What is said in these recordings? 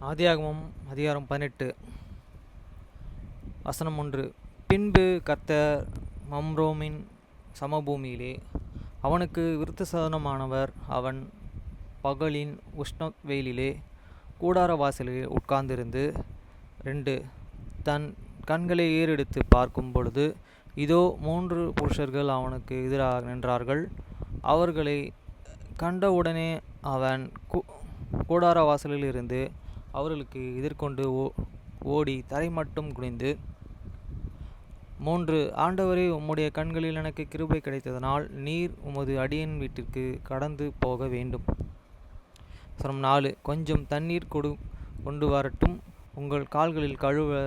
ஆதியாகமம் அதிகாரம் 18 வசனம் 1. பின்பு கர்த்தர் மம்ரோமின் சமபூமியிலே அவனுக்கு விருத்தசேதனமானவர். அவன் பகலின் உஷ்ண வெயிலிலே கூடார வாசலில் உட்கார்ந்திருந்து 2. தன் கண்களை ஏறெடுத்து பார்க்கும் பொழுது, இதோ 3 புருஷர்கள் அவனுக்கு எதிராக நின்றார்கள். அவர்களை கண்டவுடனே அவன் கூடார வாசலில் இருந்து அவர்களுக்கு எதிர்கொண்டு ஓடி தரை மட்டும் குனிந்து, 3. ஆண்டவரே, உம்முடைய கண்களில் எனக்கு கிருபை கிடைத்ததனால் நீர் உமது அடியேன் வீட்டிற்கு கடந்து போக வேண்டும். 4. கொஞ்சம் தண்ணீர் கொண்டு வரட்டும், உங்கள் கால்களில் கழுவ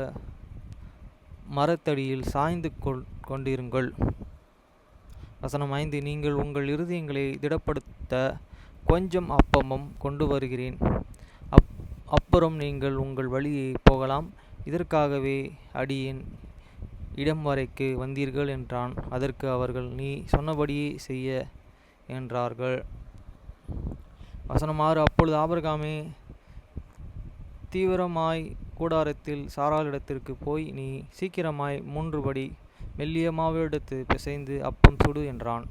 மரத்தடியில் சாய்ந்து கொண்டிருங்கள். 5. நீங்கள் உங்கள் இருதயங்களை திடப்படுத்த கொஞ்சம் அப்பமும் கொண்டு வருகிறேன். அப்புறம் நீங்கள் உங்கள் வழியை போகலாம். இதற்காகவே அடியேன் இடம் வரைக்கு வந்தீர்கள் என்றான். அதற்கு அவர்கள், நீ சொன்னபடியே செய்ய என்றார்கள். 6. அப்பொழுது ஆபிரகாமே தீவிரமாய் கூடாரத்தில் சாராளிடத்திற்கு போய், நீ சீக்கிரமாய் 3 படி மெல்லிய மாவு எடுத்து பிசைந்து அப்பம் சுடு என்றான்.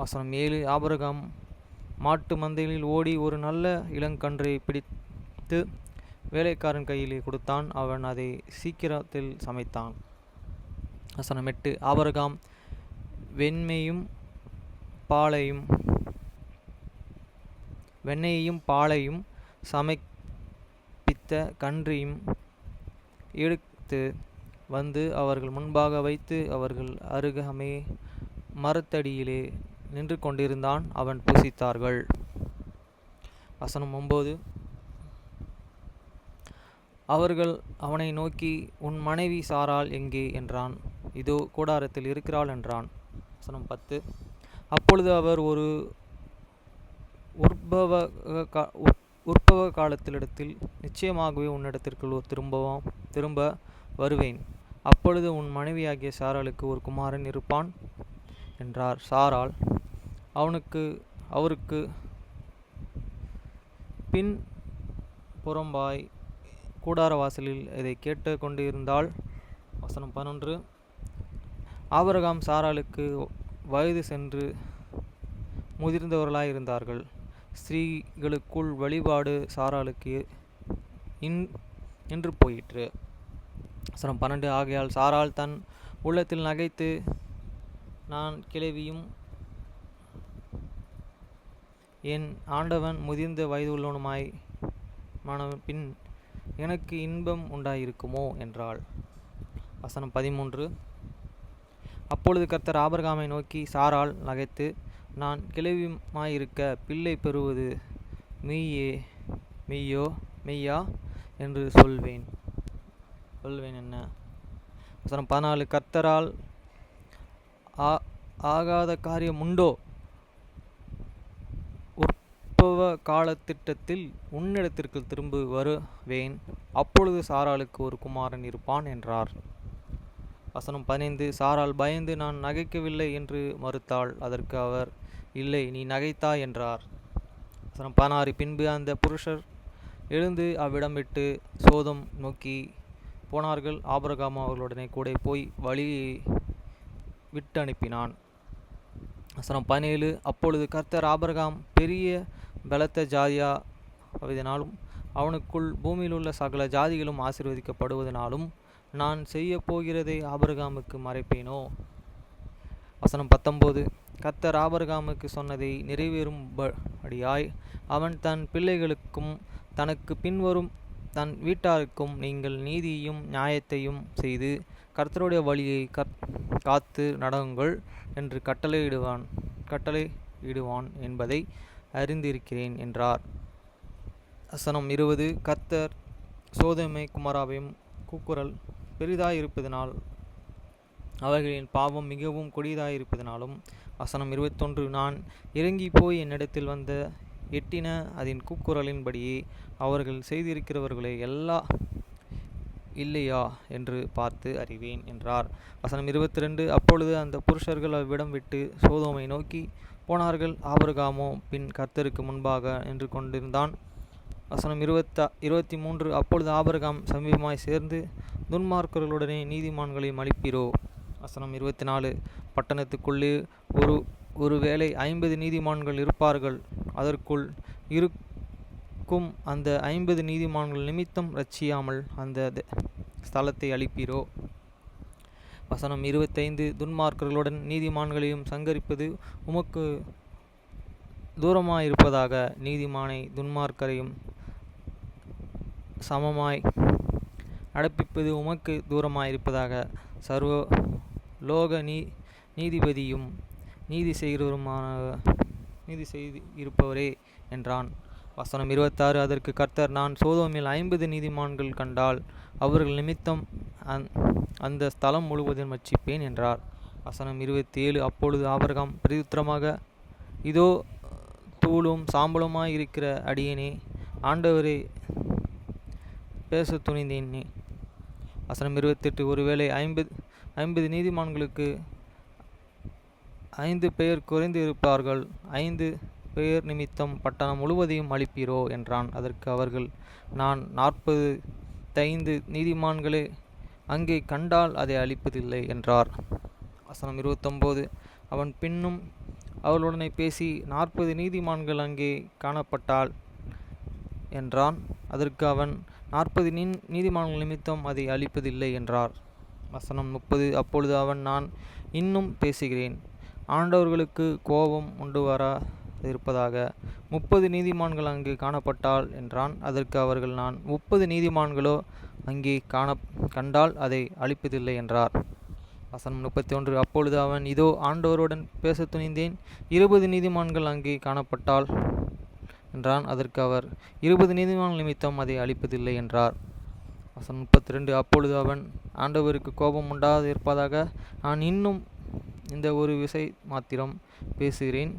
7. ஆபிரகாம் மாட்டு மந்தைகளில் ஓடி ஒரு நல்ல இளங்கன்றை பிடித்து வேலைக்காரன் கையிலே கொடுத்தான். அவன் அதை சீக்கிரத்தில் சமைத்தான். 8. ஆபிரகாம் வெண்ணெயையும் பாலையும் சமைப்பித்த கன்றையும் எடுத்து வந்து அவர்கள் முன்பாக வைத்து, அவர்கள் அருகமே மரத்தடியிலே நின்று கொண்டிருந்தான். அவன் புசித்தார்கள். 9. அவர்கள் அவனை நோக்கி, உன் மனைவி சாராள் எங்கே என்றான். இதோ கூடாரத்தில் இருக்கிறாள் என்றான். 10. அப்பொழுது அவர், ஒரு உற்பவ காலத்திலிடத்தில் நிச்சயமாகவே உன்னிடத்திற்கு திரும்ப வருவேன். அப்பொழுது உன் மனைவியாகிய சாராளுக்கு ஒரு குமாரன் இருப்பான் என்றார். சாராள் அவருக்கு பின் புறம்பாய் கூடார வாசலில் இதை கேட்டு கொண்டிருந்தாள். 11. ஆபிரகாம் சாராளுக்கு வயது சென்று முதிர்ந்தவர்களாயிருந்தார்கள். ஸ்திரீகளுக்குள் வழிபாடு சாராளுக்கு நின்று போயிற்று. 12. ஆகையால் சாராள் தன் உள்ளத்தில் நகைத்து, நான் கிழவியும் என் ஆண்டவன் முதிர்ந்த வயதுள்ளவனுமாய் பின் எனக்கு இன்பம் உண்டாயிருக்குமோ என்றாள். 13. அப்பொழுது கர்த்தர் ஆபிரகாமை நோக்கி, சாராள் நகைத்து, நான் கிழவியுமாயிருக்க பிள்ளை பெறுவது மெய்யா என்று சொல்வேன் என்ன? 14. கர்த்தரால் ஆகாத காரியம் உண்டோ? உற்பவ காலத்திட்டத்தில் உன்னிடத்திற்கு திரும்ப வருவேன். அப்பொழுது சாராளுக்கு ஒரு குமாரன் இருப்பான் என்றார். 15. சாராள் பயந்து, நான் நகைக்கவில்லை என்று மறுத்தாள். அதற்கு அவர், இல்லை, நீ நகைத்தாய் என்றார். 16. பின்பு அந்த புருஷர் எழுந்து அவ்விடம் விட்டு சோதோம் நோக்கி போனார்கள். ஆபிரகாம் அவர்களுடனே கூட போய் வழியை விட்டு அனுப்பினான். 17. அப்பொழுது கர்த்தர் ஆபிரகாம் பெரிய பலத்த ஜாதியாவதினாலும் அவனுக்குள் பூமியிலுள்ள சகல ஜாதிகளும் ஆசீர்வதிக்கப்படுவதனாலும் நான் செய்ய போகிறதை ஆபிரகாமுக்கு மறைப்பேனோ? 19. கர்த்தர் ஆபிரகாமுக்கு சொன்னதை நிறைவேறும்படியாய் அவன் தன் பிள்ளைகளுக்கும் தனக்கு பின்வரும் தன் வீட்டாருக்கும், நீங்கள் நீதியையும் நியாயத்தையும் செய்து கர்த்தருடைய வழியை காத்து நடவுங்கள் என்று கட்டளையிடுவான் என்பதை அறிந்திருக்கிறேன் என்றார். 20. கர்த்தர் சோதோமை குமாராவையும் கூக்குரல் பெரிதாயிருப்பதனால் அவர்களின் பாவம் மிகவும் கொடியதாயிருப்பதனாலும். 21. நான் இறங்கி போய் என்னிடத்தில் எட்டின அதன் கூக்குரலின்படியே அவர்கள் செய்திருக்கிறவர்களை இல்லையா என்று பார்த்து அறிவேன் என்றார். 22. அப்பொழுது அந்த புருஷர்கள் அவ்விடம் விட்டு சோதோமை நோக்கி போனார்கள். ஆபிரகாமோ பின் கர்த்தருக்கு முன்பாக நின்று கொண்டிருந்தான். வசனம் 23. அப்பொழுது ஆபிரகாம் சமீபமாய் சேர்ந்து துன்மார்க்கர்களுடனே நீதிமான்களையும் அழிப்பீரோ. வசனம் 24. பட்டணத்துக்குள்ளே ஒரு வேளை 50 நீதிமான்கள் இருப்பார்கள். அதற்குள் இருக்கும் அந்த 50 நீதிமான்கள் நிமித்தம் ரட்சியாமல் அந்த ஸ்தலத்தை அழிப்பீரோ. வசனம் 25. துன்மார்க்கர்களுடன் நீதிமான்களையும் சங்கரிப்பது உமக்கு தூரமாயிருப்பதாக. நீதிமானை துன்மார்க்கரையும் சமமாய் நடப்பிப்பது உமக்கு தூரமாயிருப்பதாக. சர்வ லோக நீதிபதியும் நீதி செய்திருப்பவரே என்றான். வசனம் 26. அதற்கு கர்த்தர், நான் சோதோமில் 50 நீதிமான்கள் கண்டால் அவர்கள் நிமித்தம் அந்த ஸ்தலம் முழுவதும் ரட்சிப்பேன் என்றார். வசனம் 27. அப்பொழுது ஆபிரகாம் பிரதியுத்தரமாக, இதோ தூளும் சாம்பலுமாய் இருக்கிற அடியேனே, ஆண்டவரே பேச துணிந்தேனே. வசனம் 28. ஒருவேளை 50 நீதிமான்களுக்கு 5 பேர் குறைந்து இருப்பார்கள். 5 பேர் நிமித்தம் பட்டணம் முழுவதையும் அழிப்பீரோ என்றான். அதற்கு அவர்கள், நான் 45 நீதிமான்களே அங்கே கண்டால் அதை அழிப்பதில்லை என்றார். வசனம் 29. அவன் பின்னும் அவளுடனே பேசி, 40 நீதிமான்கள் அங்கே காணப்பட்டால் என்றான். அதற்கு அவன், 40 நீதிமான்கள் நிமித்தம் அதை அழிப்பதில்லை என்றார். வசனம் 30. அப்பொழுது அவன், நான் இன்னும் பேசுகிறேன், ஆண்டவர்களுக்கு கோபம் உண்டு வராதிருப்பதாக. 30 நீதிமான்கள் அங்கு காணப்பட்டால் என்றான். அதற்கு அவர்கள், நான் 30 நீதிமான்களோ அங்கே கண்டால் அதை அழிப்பதில்லை என்றார். வசனம் 31. அப்பொழுது அவன், இதோ ஆண்டவருடன் பேச துணிந்தேன், 20 நீதிமான்கள் அங்கே காணப்பட்டால் என்றான். அதற்கு அவர், 20 நீதிமான்கள் நிமித்தம் அதை அழிப்பதில்லை என்றார். வசனம் 32. அப்பொழுது அவன், ஆண்டவருக்கு கோபம் உண்டாது இருப்பதாக, நான் இன்னும் இந்த ஒரு விசை மாத்திரம் பேசுகிறேன்,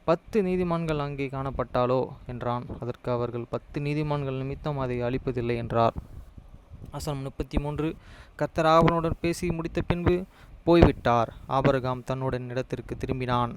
10 நீதிமான்கள் அங்கே காணப்பட்டாலோ என்றான். அதற்கு அவர்கள், 10 நீதிமான்கள் நிமித்தம் அதை அழிப்பதில்லை என்றார். வசனம் 33. கர்த்தர் ஆபிரகாமுடன் பேசி முடித்த பின்பு போய்விட்டார். ஆபிரகாம் தன்னுடன் இடத்திற்கு திரும்பினான்.